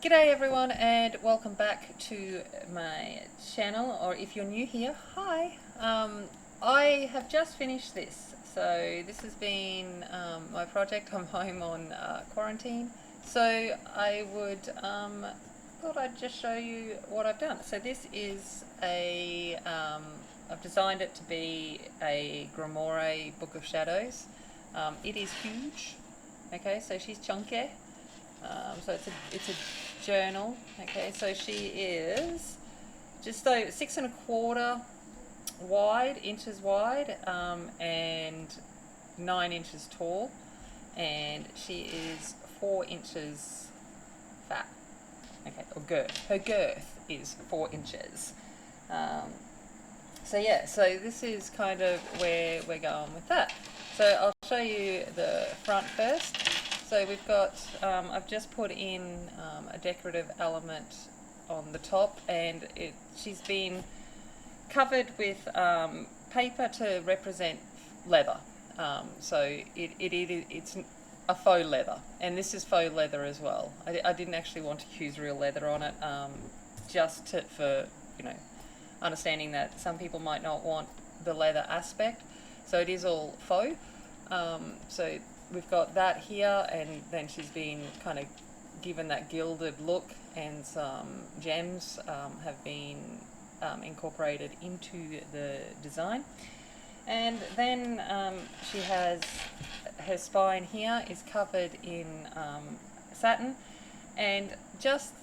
G'day everyone and welcome back to my channel, or if you're new here, hi. I have just finished this, so this has been my project. I'm home on quarantine, so I would thought I'd just show you what I've done. So this is I've designed it to be a Grimoire Book of Shadows. It is huge. Okay, so she's chunky. So it's a journal. Okay, so she is just 6¼ inches wide, and 9 inches tall, and she is 4 inches fat. Okay, or girth. Her girth is 4 inches. So yeah, so this is kind of where we're going with that. So I'll show you the front first. So we've got, I've just put in a decorative element on the top, and she's been covered with paper to represent leather. So it's a faux leather, and this is faux leather as well. I didn't actually want to use real leather on it, for understanding that some people might not want the leather aspect. So it is all faux. So we've got that here, and then she's been kind of given that gilded look, and some gems have been incorporated into the design. And then she has, her spine here is covered in satin, and just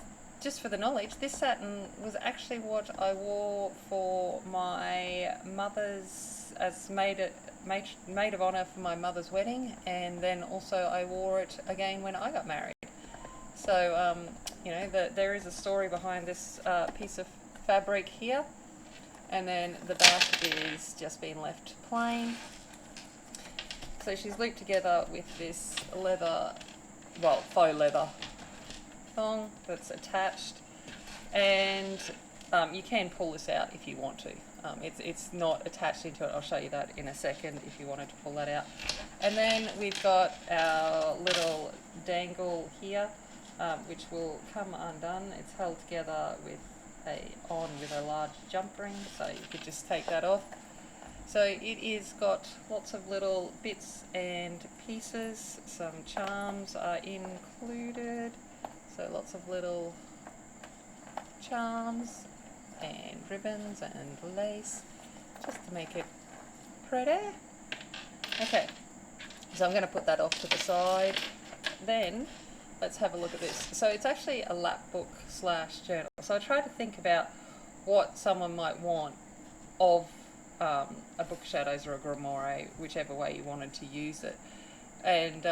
for the knowledge, this satin was actually what I wore for my mother's, as maid of honour for my mother's wedding, and then also I wore it again when I got married. So there is a story behind this piece of fabric here, and then the back is just been left plain. So she's looped together with this leather, well, faux leather thong that's attached, and you can pull this out if you want to. It's not attached into it. I'll show you that in a second if you wanted to pull that out. And then we've got our little dangle here, which will come undone. It's held together with a large jump ring, so you could just take that off. So it is got lots of little bits and pieces. Some charms are included, so lots of little charms and ribbons and lace, just to make it pretty. Okay, so I'm going to put that off to the side. Then let's have a look at this. So it's actually a lapbook / journal. So I tried to think about what someone might want of a Book of Shadows or a Grimoire, whichever way you wanted to use it. And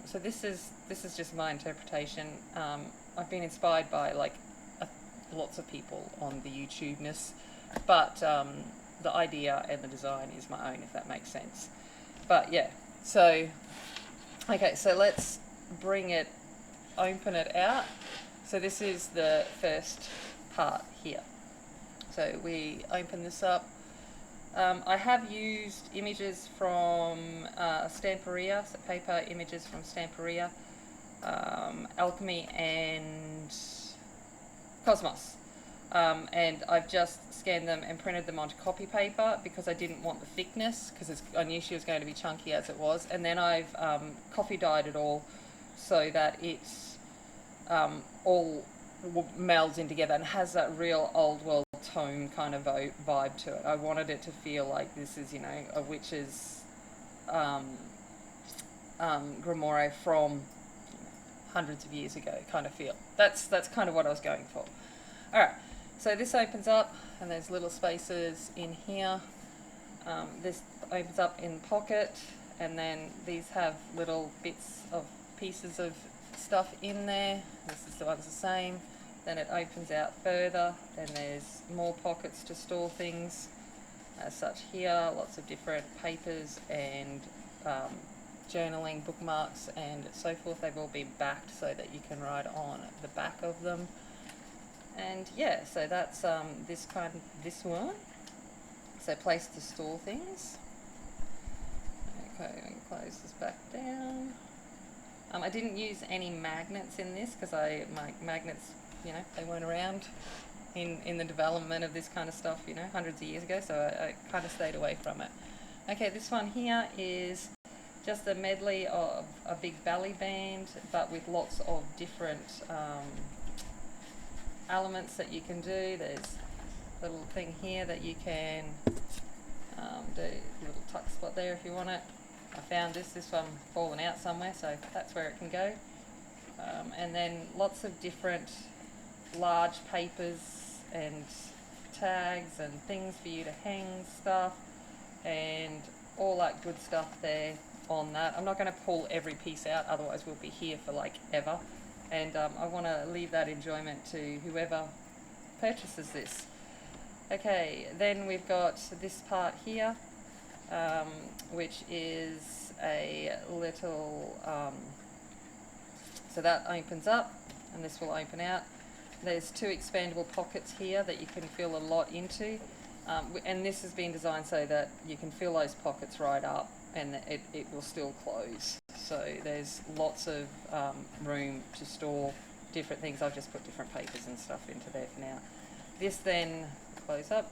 so this is just my interpretation. I've been inspired by lots of people on the YouTube-ness, but the idea and the design is my own, if that makes sense. But yeah, so okay, so let's open it out. So this is the first part here. So we open this up. I have used images from Stamperia, so paper images from Stamperia, Alchemy and Cosmos, and I've just scanned them and printed them onto copy paper because I didn't want the thickness, because I knew she was going to be chunky as it was. And then I've coffee dyed it all so that it's all melds in together and has that real old world tome kind of vibe to it. I wanted it to feel like this is, a witch's grimoire from hundreds of years ago kind of feel. That's kind of what I was going for. Alright, so this opens up, and there's little spaces in here. This opens up in pocket, and then these have little pieces of stuff in there. This is the one's the same. Then it opens out further, and there's more pockets to store things as such here. Lots of different papers and journaling, bookmarks and so forth. They've all been backed so that you can write on the back of them. And yeah, so that's this one. So place to store things. Okay, and close this back down. I didn't use any magnets in this because my magnets, you know, they weren't around in the development of this kind of stuff, you know, hundreds of years ago, so I kind of stayed away from it. Okay, this one here is just a medley of a big belly band, but with lots of different elements that you can do. There's a little thing here that you can do a little tuck spot there if you want it. I found this one fallen out somewhere, so that's where it can go. And then lots of different large papers and tags and things for you to hang stuff and all that good stuff there on that. I'm not going to pull every piece out, otherwise we'll be here for like ever. And I want to leave that enjoyment to whoever purchases this. Okay, then we've got this part here, which is a little, so that opens up and this will open out. There's two expandable pockets here that you can fill a lot into, and this has been designed so that you can fill those pockets right up and it will still close. So there's lots of room to store different things. I've just put different papers and stuff into there for now. This then, close up,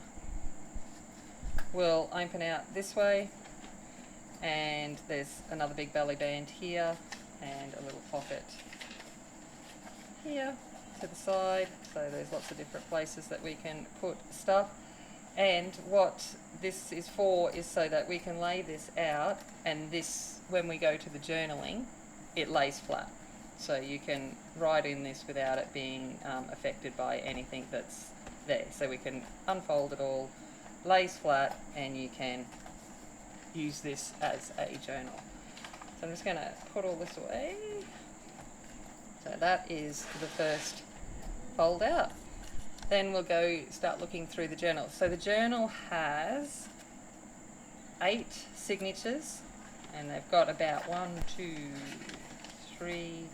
will open out this way, and there's another big belly band here and a little pocket here to the side, so there's lots of different places that we can put stuff. And what this is for is so that we can lay this out, and this, when we go to the journaling, it lays flat, so you can write in this without it being affected by anything that's there. So we can unfold it all, lays flat, and you can use this as a journal. So I'm just going to put all this away. So that is the first fold out. Then we'll go start looking through the journal. So the journal has 8 signatures, and they've got about 1, 2, 3,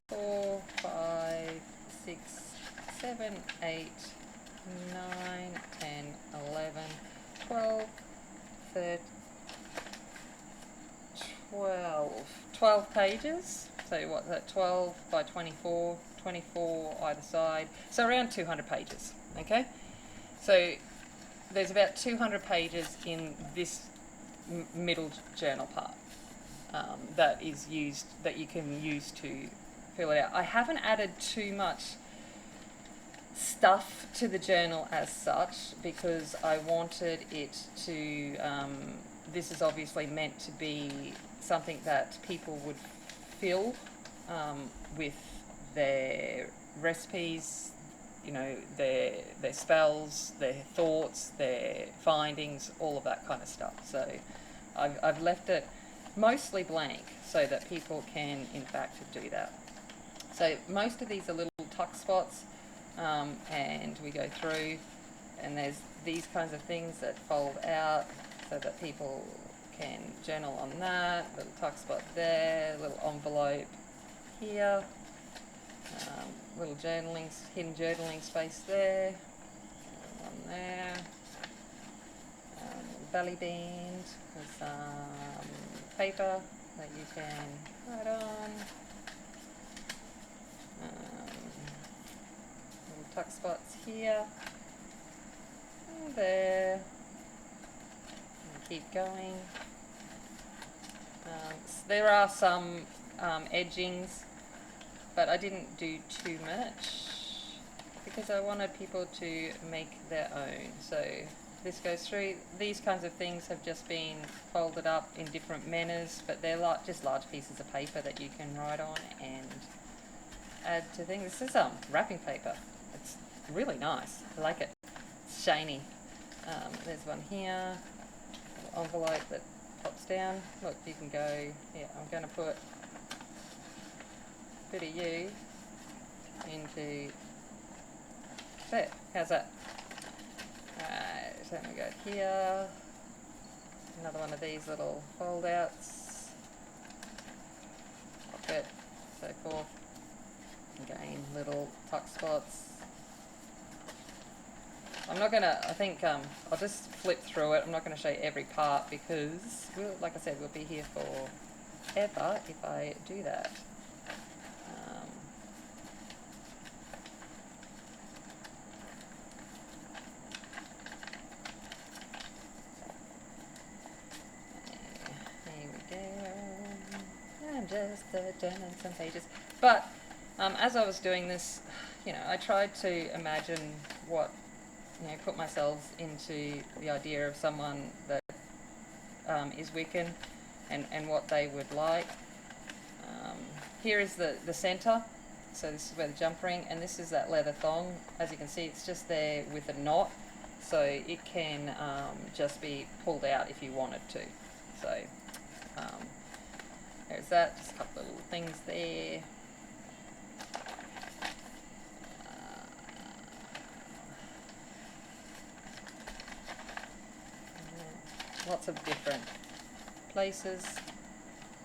4, 5, 6, 7, 8, 9, 10, 11, 12, 13, 12 pages. So what's that, 12 by 24, 24 either side. So around 200 pages, okay? So there's about 200 pages in this middle journal part that is used, that you can use to fill it out. I haven't added too much stuff to the journal as such because I wanted it to, this is obviously meant to be something that people would fill with their recipes, you know, their spells, their thoughts, their findings, all of that kind of stuff. So I've left it mostly blank so that people can in fact do that. So most of these are little tuck spots, and we go through, and there's these kinds of things that fold out so that people can journal on that. Little tuck spot there, little envelope here, little journaling, hidden journaling space there, one there, belly band with some paper that you can write on, little tuck spots here and there, and keep going. There are some edgings, but I didn't do too much because I wanted people to make their own. So this goes through. These kinds of things have just been folded up in different manners, but they're like just large pieces of paper that you can write on and add to things. This is wrapping paper. It's really nice. I like it. It's shiny. There's one here, an envelope that pops down. Look, you can go, yeah, I'm going to put a bit of you into there. How's that? So we go here, another one of these little fold outs, pocket, so forth. Again, little tuck spots. I'm not going to, I think I'll just flip through it. I'm not going to show you every part because, like I said, we'll be here for forever if I do that. Here we go. I'm just turning some pages. But as I was doing this, I tried to imagine what, put myself into the idea of someone that is Wiccan and what they would like. Here is the centre, so this is where the jump ring, and this is that leather thong. As you can see, it's just there with a knot, so it can just be pulled out if you wanted to. So there's that, just a couple of little things there. Lots of different places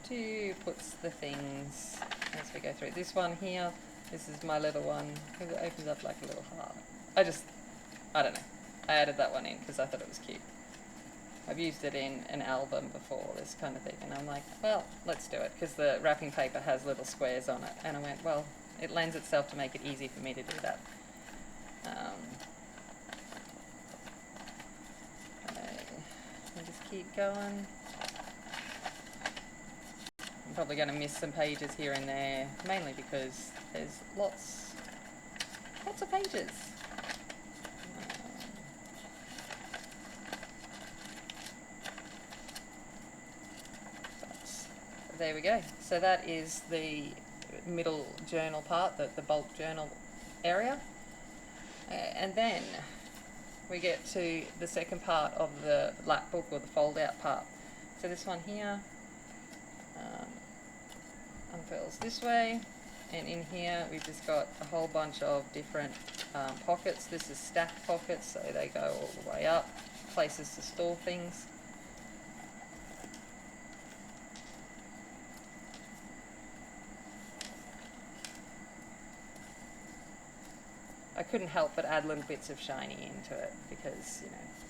to put the things as we go through. This one here, this is my little one, because it opens up like a little heart. I don't know, I added that one in because I thought it was cute. I've used it in an album before, this kind of thing, and I'm like, well, let's do it, because the wrapping paper has little squares on it, and I went, well, it lends itself to make it easy for me to do that. Just keep going. I'm probably going to miss some pages here and there, mainly because there's lots of pages. But there we go. So that is the middle journal part, the bulk journal area. And then we get to the second part of the lap book, or the fold out part. So this one here unfurls this way, and in here we've just got a whole bunch of different pockets. This is stacked pockets, so they go all the way up, places to store things. I couldn't help but add little bits of shiny into it because,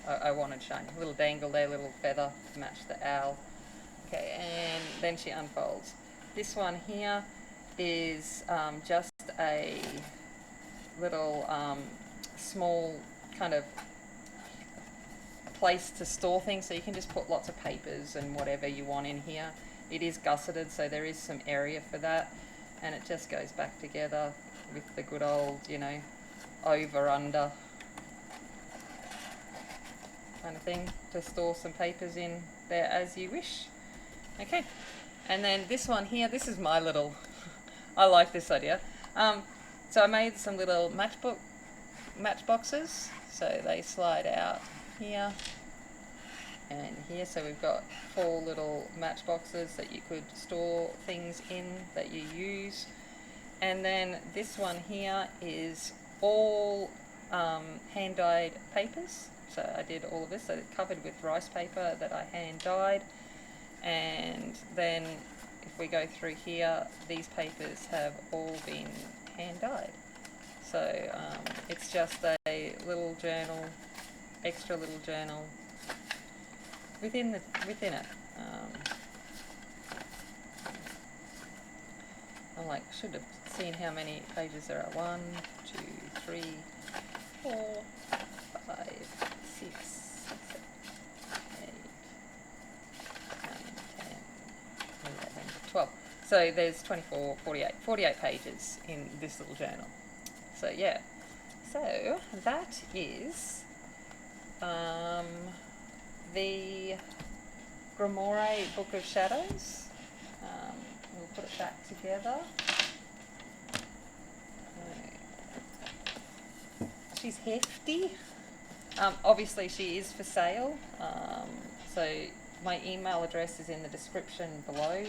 I wanted shiny. A little dangle there, little feather to match the owl. Okay, and then she unfolds. This one here is just a little small kind of place to store things, so you can just put lots of papers and whatever you want in here. It is gusseted, so there is some area for that, and it just goes back together with the good old, over under kind of thing to store some papers in there as you wish. Okay, and then this one here, this is my little I like this idea. So I made some little matchboxes, so they slide out here and here, so we've got 4 little matchboxes that you could store things in that you use. And then this one here is all hand dyed papers. So I did all of this, so it's covered with rice paper that I hand dyed. And then if we go through here, these papers have all been hand dyed. So it's just a little journal, extra little journal within it. I'm like, should have seen how many pages there are. 1, 2, 3, 4, 5, 6, 7, 8, 9, 10, 11, 12. So there's 24, 48 pages in this little journal. So yeah, so that is the Grimoire Book of Shadows. We'll put it back together. She's hefty. Obviously she is for sale, so my email address is in the description below.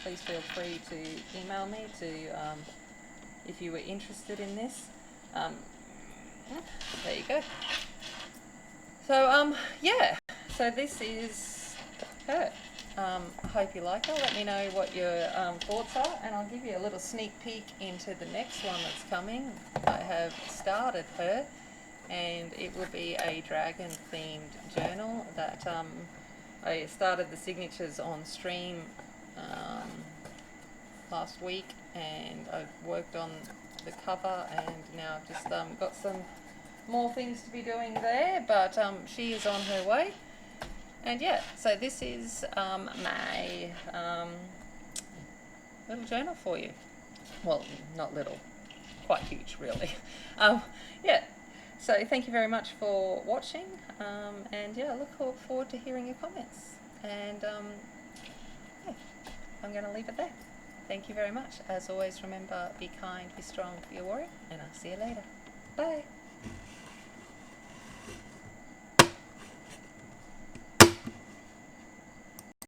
Please feel free to email me if you were interested in this. There you go. So yeah, so this is her. I hope you like her. Let me know what your thoughts are, and I'll give you a little sneak peek into the next one that's coming. I have started her, and it will be a dragon themed journal that I started the signatures on stream last week, and I've worked on the cover, and now I've just got some more things to be doing there, but she is on her way. And yeah, so this is my little journal for you. Well, not little, quite huge really. Yeah, so thank you very much for watching, and yeah, I look forward to hearing your comments. And yeah, I'm going to leave it there. Thank you very much. As always, remember, be kind, be strong, be a warrior, and I'll see you later. Bye.